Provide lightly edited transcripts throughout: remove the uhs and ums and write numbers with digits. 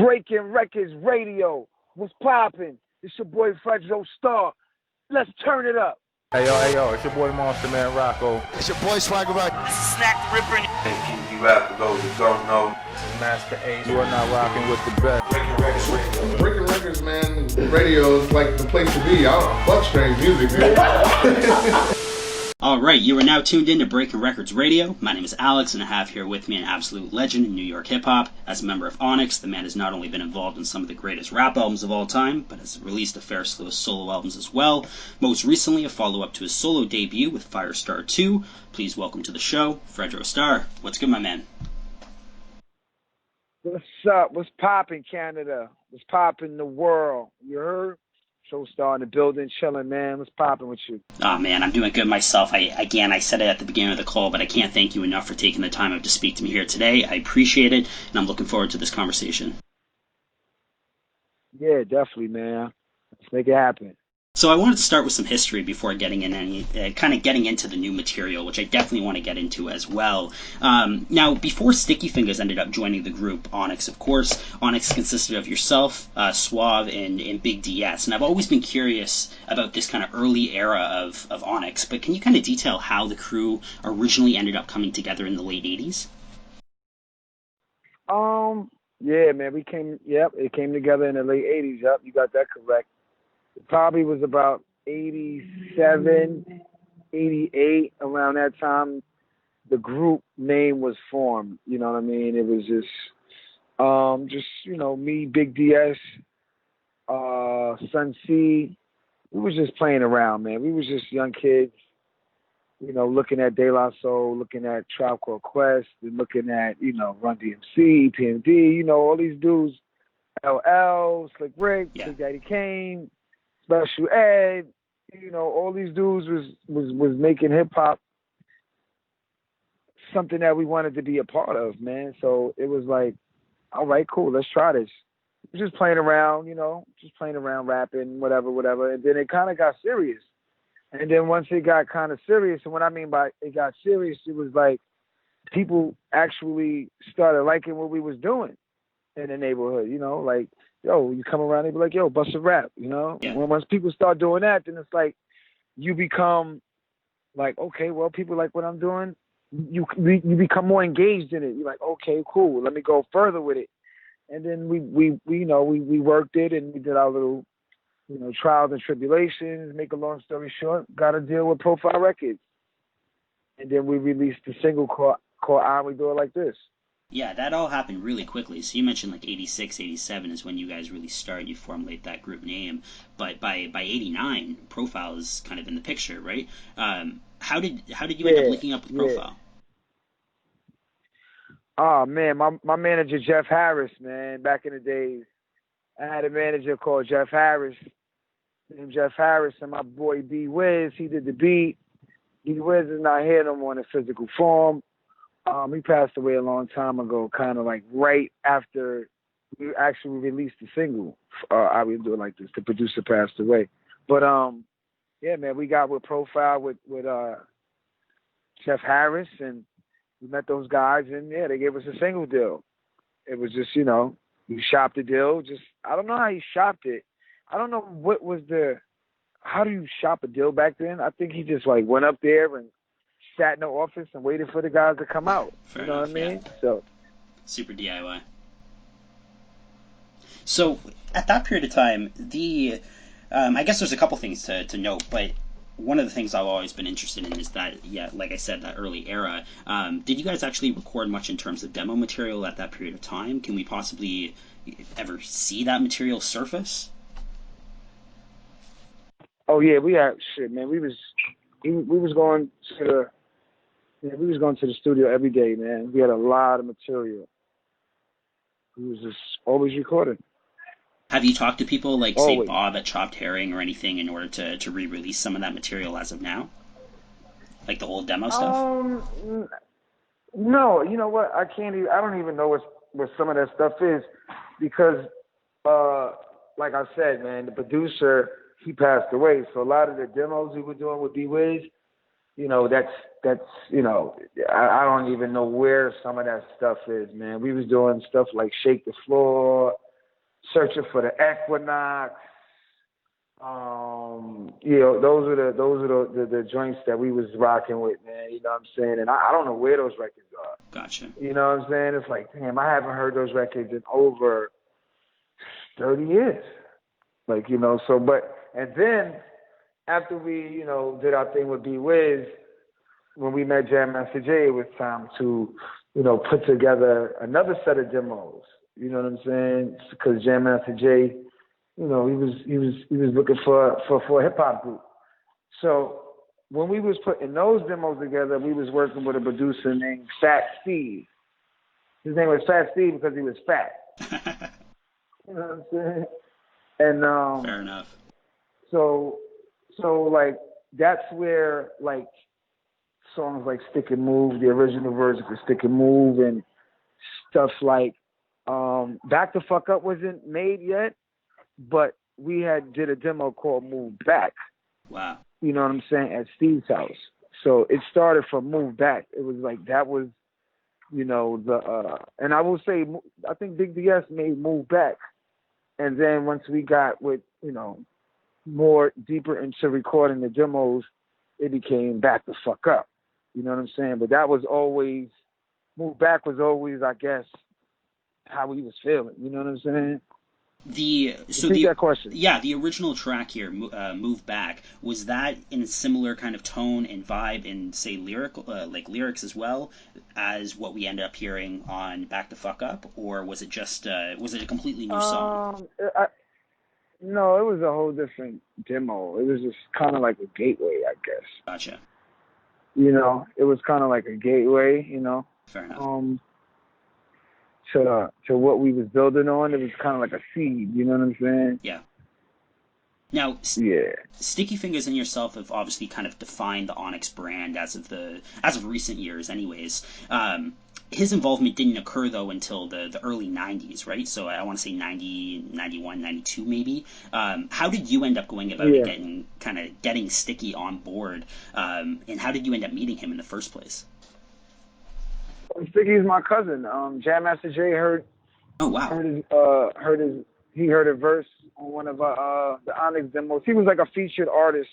Breaking Records Radio. What's poppin'? It's your boy FREDRO STARR. Let's turn it up. Hey yo, it's your boy Monster Man Rocco. It's your boy Swagger Rock. This is Snack the Ripper. Hey, you rap for those who don't know. This is Master Ace. You are not rocking with the best. Breaking Records Radio. Breaking Records, man. Radio is like the place to be. I don't fuck strange music, man. All right, you are now tuned in to Breaking Records Radio. My name is Alex, and I have here with me an absolute legend in New York hip-hop. As a member of Onyx, the man has not only been involved in some of the greatest rap albums of all time, but has released a fair slew of solo albums as well. Most recently, a follow-up to his solo debut with Firestar 2. Please welcome to the show, FREDRO STARR. What's good, my man? What's up? What's poppin', Canada? What's poppin' the world? You heard? Show star in the building, chilling, man. What's poppin' with you? Oh, man, I'm doing good myself. I said it at the beginning of the call, but I can't thank you enough for taking the time out to speak to me here today. I appreciate it, and I'm looking forward to this conversation. Yeah, definitely, man. Let's make it happen. So I wanted to start with some history before getting into the new material, which I definitely want to get into as well. Now, before Sticky Fingaz ended up joining the group Onyx, of course, Onyx consisted of yourself, Suave, and Big DS. And I've always been curious about this kind of early era of Onyx, but can you kind of detail how the crew originally ended up coming together in the late 80s? Yeah, man, it came together in the late 80s. Yep, you got that correct. It probably was about 87, 88, around that time. The group name was formed. You know what I mean? It was just me, Big DS, Sun C. We was just playing around, man. We was just young kids, looking at De La Soul, looking at Tribe Called Quest, and looking at, Run DMC, PMD, all these dudes, LL, Slick Rick, Big Daddy Kane, Special Ed, all these dudes was making hip hop something that we wanted to be a part of, man. So it was like, all right, cool, let's try this. We're just playing around, rapping, whatever. And then it kind of got serious. And then once it got kind of serious, and what I mean by it got serious, it was like people actually started liking what we was doing in the neighborhood, like, yo, you come around, they be like, yo, bust a rap, Yeah. Once people start doing that, then it's like you become like, okay, well, people like what I'm doing. You become more engaged in it. You're like, okay, cool, let me go further with it. And then we worked it, and we did our little, trials and tribulations. Make a long story short, got a deal with Profile Records, and then we released the single called "I We Do It Like This." Yeah, that all happened really quickly. So you mentioned like 86, 87 is when you guys really started. You formulate that group name. But by 89, Profile is kind of in the picture, right? How did you end up linking up with Profile? Oh, man, my manager, Jeff Harris, man, back in the days, I had a manager called Jeff Harris, named Jeff Harris, and my boy B Wiz, he did the beat. B Wiz is not here no more in a physical form. He passed away a long time ago, kind of like right after we actually released the single. I Would Do It Like This. The producer passed away. But, yeah, man, we got with Profile with Jeff Harris, and we met those guys, and, yeah, they gave us a single deal. It was just, we shopped the deal. I don't know how he shopped it. I don't know how do you shop a deal back then? I think he just, like, went up there and sat in the office and waited for the guys to come out. Fair you know enough, what I mean? Yeah. So super DIY. So at that period of time, I guess there's a couple things to note, but one of the things I've always been interested in is that, like I said, that early era. Did you guys actually record much in terms of demo material at that period of time? Can we possibly ever see that material surface? Oh yeah, we had shit, man. We was going to the studio every day, man. We had a lot of material. We was just always recording. Have you talked to people like, always. say, Bob at Chopped Herring or anything in order to re-release some of that material as of now? Like the old demo stuff? No, you know what? I don't even know what some of that stuff is because, like I said, man, the producer, he passed away. So a lot of the demos we were doing with D-Wiz, that's I don't even know where some of that stuff is, man. We was doing stuff like Shake the Floor, Searching for the Equinox. You know, those are the joints that we was rocking with, man. You know what I'm saying? And I don't know where those records are. Gotcha. You know what I'm saying? It's like, damn, I haven't heard those records in over 30 years. Like, you know, so, but, and then after we, you know, did our thing with B-Wiz, when we met Jam Master Jay, it was time to, you know, put together another set of demos. You know what I'm saying? Because Jam Master Jay, you know, he was looking for a hip hop group. So when we was putting those demos together, we was working with a producer named Fat Steve. His name was Fat Steve because he was fat. You know what I'm saying? And fair enough. So like that's where like songs like Stick and Move, the original version of Stick and Move, and stuff like Back the Fuck Up wasn't made yet, but we did a demo called Move Back. Wow. You know what I'm saying? At Steve's house. So it started from Move Back. It was like that was, you know, and I will say, I think Big DS made Move Back. And then once we got with, you know, more deeper into recording the demos, it became Back the Fuck Up. You know what I'm saying? But that was always, Move Back was always, I guess, how we was feeling. You know what I'm saying? That question. Yeah, the original track here, "Move Back," was that in a similar kind of tone and vibe and say lyrics as well as what we ended up hearing on "Back the Fuck Up," or was it just was it a completely new song? No, it was a whole different demo. It was just kind of like a gateway, I guess. Gotcha. You know, it was kind of like a gateway. You know. Fair enough. To what we was building on, it was kind of like a seed. You know what I'm saying? Yeah. Now, Sticky Fingaz and yourself have obviously kind of defined the Onyx brand as of recent years, anyways. His involvement didn't occur though until the early '90s, right? So I want to say 90, 91, 92 maybe. How did you end up going about getting Sticky on board? And how did you end up meeting him in the first place? Sticky's my cousin. Jam Master Jay heard. Oh wow. He heard a verse on one of the Onyx demos. He was like a featured artist,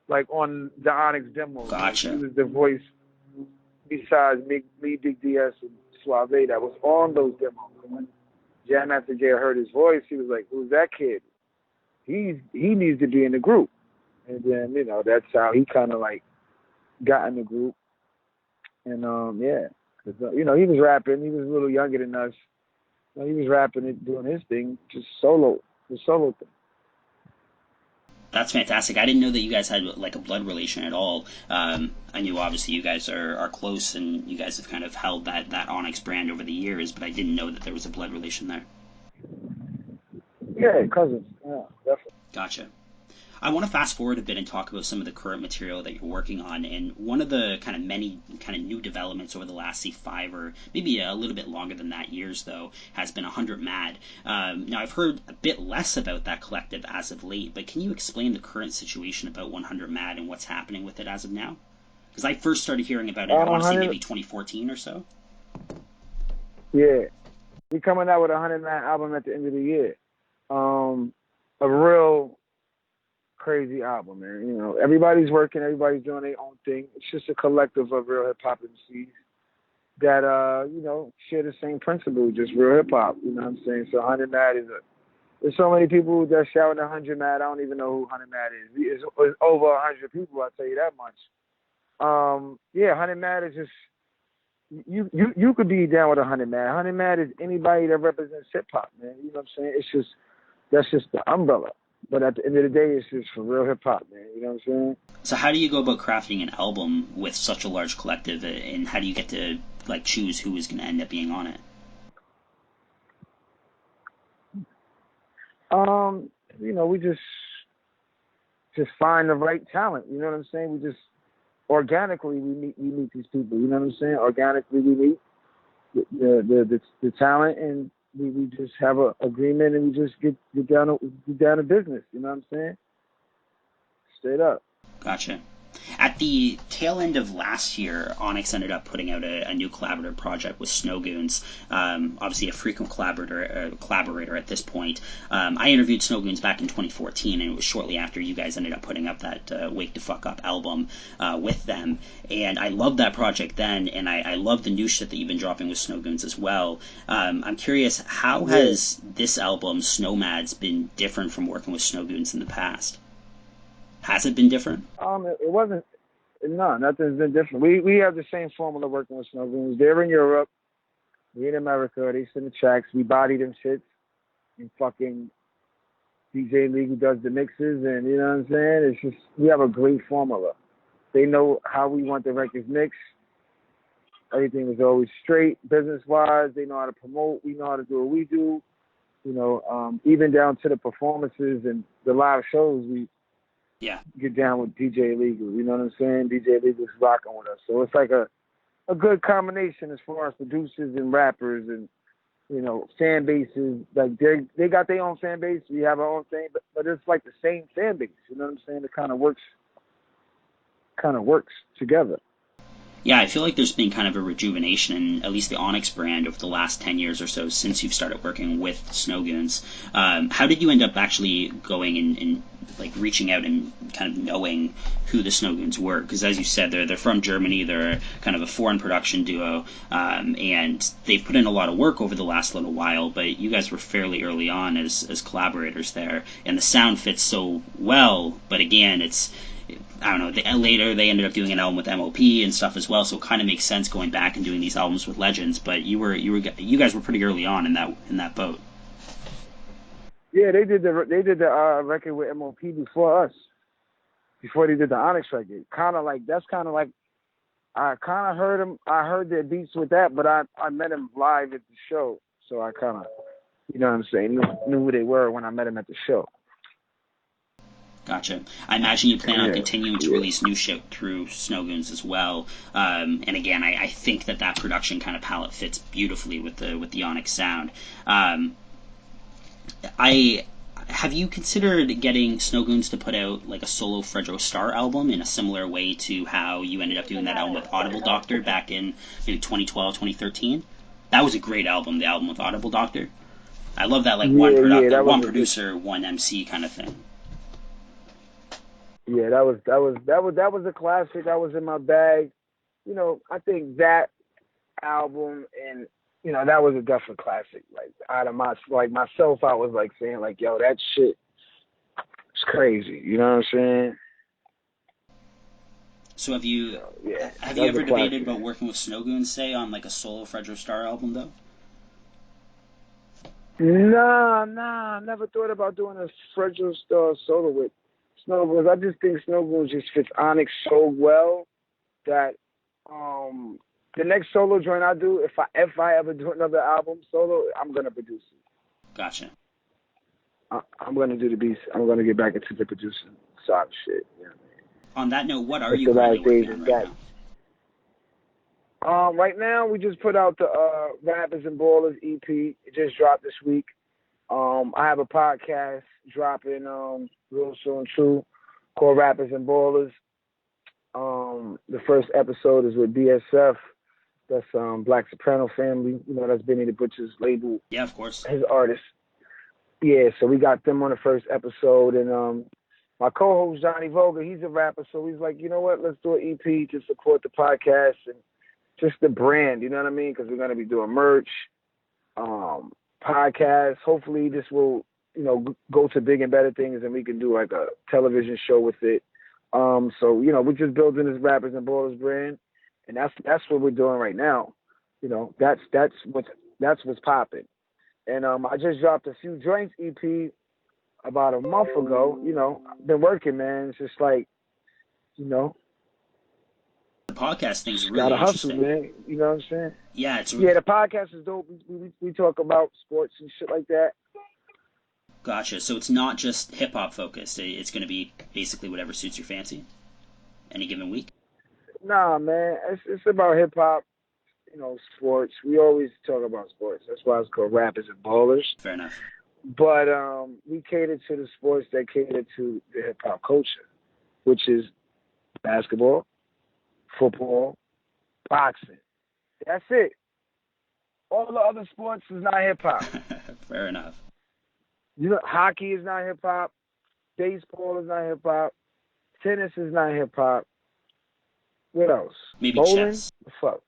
like on the Onyx demos. Gotcha. He was the voice besides me, Big DS, and Suave that was on those demos. And when Jam Master Jay heard his voice, he was like, "Who's that kid? He needs to be in the group." And then, you know, that's how he kind of like got in the group. And yeah. You know, he was rapping. He was a little younger than us. You know, he was rapping and doing his thing, just the solo thing. That's fantastic. I didn't know that you guys had like a blood relation at all. I knew obviously you guys are close and you guys have kind of held that Onyx brand over the years, but I didn't know that there was a blood relation there. Yeah, cousins. Yeah, definitely. Gotcha. I want to fast forward a bit and talk about some of the current material that you're working on. And one of the kind of many kind of new developments over the last, say, 5 or maybe a little bit longer than that years, though, has been 100 Mad. Now, I've heard a bit less about that collective as of late, but can you explain the current situation about 100 Mad and what's happening with it as of now? Because I first started hearing about it, I want to say maybe 2014 or so. Yeah. We're coming out with a 100 Mad album at the end of the year. A real crazy album, man. You know, everybody's working, everybody's doing their own thing. It's just a collective of real hip hop MCs that you know, share the same principle, just real hip hop. You know what I'm saying? So 100 Mad there's so many people that shouting 100 Mad. I don't even know who 100 Mad is. It's over 100 people, I'll tell you that much. Yeah, 100 Mad is just you could be down with 100 Mad. 100 Mad is anybody that represents hip hop, man. You know what I'm saying? That's just the umbrella. But at the end of the day, it's just for real hip-hop, man. You know what I'm saying? So how do you go about crafting an album with such a large collective, and how do you get to like choose who is going to end up being on it? You know, we just find the right talent. You know what I'm saying? We just organically we meet these people. You know what I'm saying? Organically we meet the talent, and we just have an agreement, and we just get down to business. You know what I'm saying? Straight up. Gotcha. At the tail end of last year, Onyx ended up putting out a new collaborative project with Snowgoons. Obviously, a frequent collaborator at this point. I interviewed Snowgoons back in 2014, and it was shortly after you guys ended up putting up that Wake the Fuck Up album with them. And I loved that project then, and I love the new shit that you've been dropping with Snowgoons as well. I'm curious, how has this album, Snowmads, been different from working with Snowgoons in the past? Has it been different? It wasn't. No, nothing's been different. We have the same formula working with Snowgoons. They're in Europe. We in America. They send the tracks. We body them shits. And fucking DJ League who does the mixes, and you know what I'm saying? It's just, we have a great formula. They know how we want the records mixed. Everything is always straight, business-wise. They know how to promote. We know how to do what we do. You know, even down to the performances and the live shows, we get down with DJ Legal. You know what I'm saying? DJ Legal's rocking with us. So it's like a good combination as far as producers and rappers and, you know, fan bases. Like they got their own fan base. We have our own thing, but it's like the same fan base. You know what I'm saying? It kind of works together. Yeah, I feel like there's been kind of a rejuvenation in at least the Onyx brand over the last 10 years or so since you've started working with Snowgoons. How did you end up actually going and like reaching out and kind of knowing who the Snowgoons were? Because as you said, they're from Germany. They're kind of a foreign production duo, and they've put in a lot of work over the last little while, but you guys were fairly early on as collaborators there, and the sound fits so well, but again, I don't know, later they ended up doing an album with MOP and stuff as well, so it kind of makes sense going back and doing these albums with legends, but you guys were pretty early on in that boat. Yeah, they did the record with MOP before us, before they did the Onyx record. That's kind of like I kind of heard them. I heard their beats with that, but I met them live at the show, so I kind of, you know what I'm saying, knew who they were when I met them at the show. Gotcha. I imagine you plan on continuing to release new shit through Snowgoons as well. And again, I think that production kind of palette fits beautifully with the Onyx sound. Have you considered getting Snowgoons to put out like a solo FREDRO STARR album in a similar way to how you ended up doing that album with Audible Doctor back in maybe 2012, 2013? That was a great album, the album with Audible Doctor. I love that, like one producer, one MC kind of thing. Yeah, that was a classic. That was in my bag. You know, I think that album, and you know, that was a definite classic. Like out of myself, I was like saying like, yo, that shit is crazy. You know what I'm saying? So have you ever debated about working with Snowgoons, say, on like a solo FREDRO STARR album though? Nah, I never thought about doing a FREDRO STARR solo with Snowgoons. I just think Snowgoons just fits Onyx so well that the next solo joint I do, if I ever do another album solo, I'm gonna produce it. Gotcha. I'm gonna do the beats. I'm gonna get back into the producing side of shit. You know what I mean? On that note, what are you currently working on right now? Right now, we just put out the Rappers and Ballers EP. It just dropped this week. I have a podcast dropping real soon too, called Rappers and Ballers. The first episode is with BSF. That's Black Soprano Family. You know, that's Benny the Butcher's label. Yeah, of course. His artist. Yeah, so we got them on the first episode, and my co-host Johnny Vogel, he's a rapper, so he's like, you know what, let's do an EP to support the podcast and just the brand, you know what I mean? Because we're gonna be doing merch, podcasts. Hopefully, this will, you know, go to big and better things, and we can do like a television show with it. So you know, we're just building this Rappers and Ballers brand, and that's what we're doing right now. You know, that's what's popping. And I just dropped a few joints EP about a month ago. You know, I've been working, man. It's just like, you know, the podcast thing's really gotta hustle, interesting, man. You know what I'm saying? Yeah, the podcast is dope. We talk about sports and shit like that. Gotcha. So it's not just hip hop focused. It's going to be basically whatever suits your fancy, any given week. Nah, man. It's about hip hop. You know, sports. We always talk about sports. That's why it's called Rappers and Ballers. Fair enough. But we cater to the sports that cater to the hip hop culture, which is basketball, football, boxing. That's it. All the other sports is not hip hop. Fair enough. You know, hockey is not hip hop. Baseball is not hip hop. Tennis is not hip hop. What else? Maybe Bowling? chess. The fuck.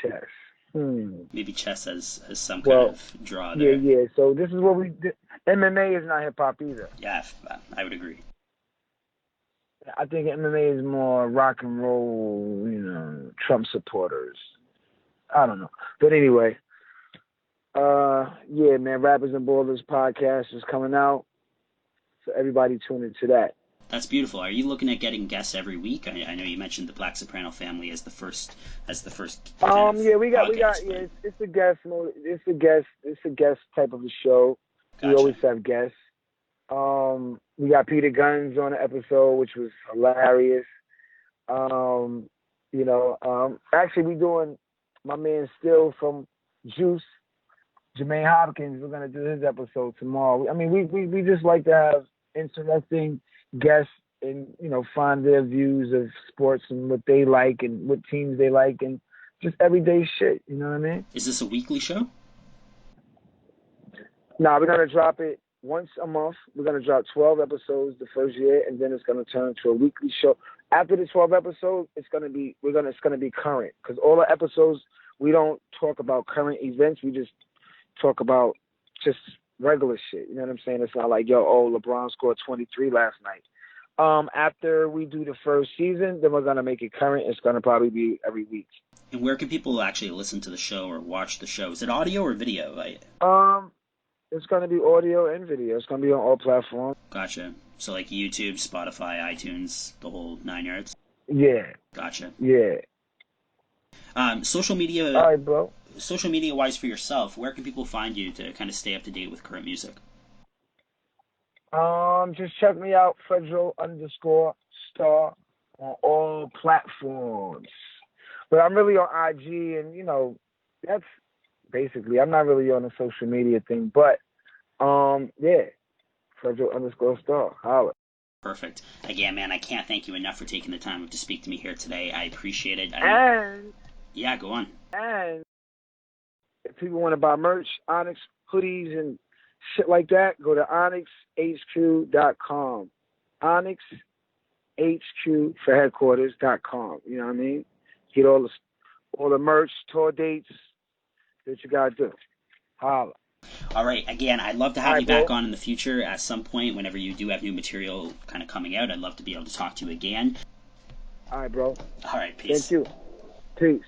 Chess. Maybe chess has some kind of draw there. Yeah. So this is what we did. MMA is not hip hop either. Yeah, I would agree. I think MMA is more rock and roll, you know, Trump supporters. I don't know. But anyway, yeah, man, Rappers and Ballers podcast is coming out. So everybody tune into that. That's beautiful. Are you looking at getting guests every week? I know you mentioned the Black Soprano family as the first. Yeah, we got. Yeah, it's a guest mode. It's a guest type of a show. Gotcha. We always have guests. We got Peter Guns on the episode, which was hilarious. Actually, we doing my man Still from Juice, Jermaine Hopkins. We're gonna do his episode tomorrow. I mean, we just like to have interesting guests and, you know, find their views of sports and what they like and what teams they like and just everyday shit. You know what I mean? Is this a weekly show? We're gonna drop it once a month. We're gonna drop 12 episodes the first year, and then it's gonna turn to a weekly show. After the 12 episodes, it's gonna be current, because all the episodes we don't talk about current events. We just talk about just regular shit. You know what I'm saying? It's not like, LeBron scored 23 last night. After we do the first season, then we're gonna make it current. It's gonna probably be every week. And where can people actually listen to the show or watch the show? Is it audio or video? It's going to be audio and video. It's going to be on all platforms. Gotcha. So like YouTube, Spotify, iTunes, the whole 9 yards? Yeah. Gotcha. Yeah. Social media. All right, bro. Social media wise for yourself, where can people find you to kind of stay up to date with current music? Just check me out, FREDRO_STARR on all platforms. But I'm really on IG, and, you know, that's basically, I'm not really on the social media thing, but yeah, FREDRO_STARR. Holla. Perfect. Again, man, I can't thank you enough for taking the time to speak to me here today. I appreciate it. Yeah, go on. And if people want to buy merch, Onyx hoodies and shit like that, go to onyxhq.com. Onyxhq for headquarters.com. You know what I mean? Get all the merch, tour dates. What you gotta do. Holla. All right. Again, I'd love to have you back on in the future at some point whenever you do have new material kind of coming out. I'd love to be able to talk to you again. All right, bro. All right. Peace. Thank you. Peace.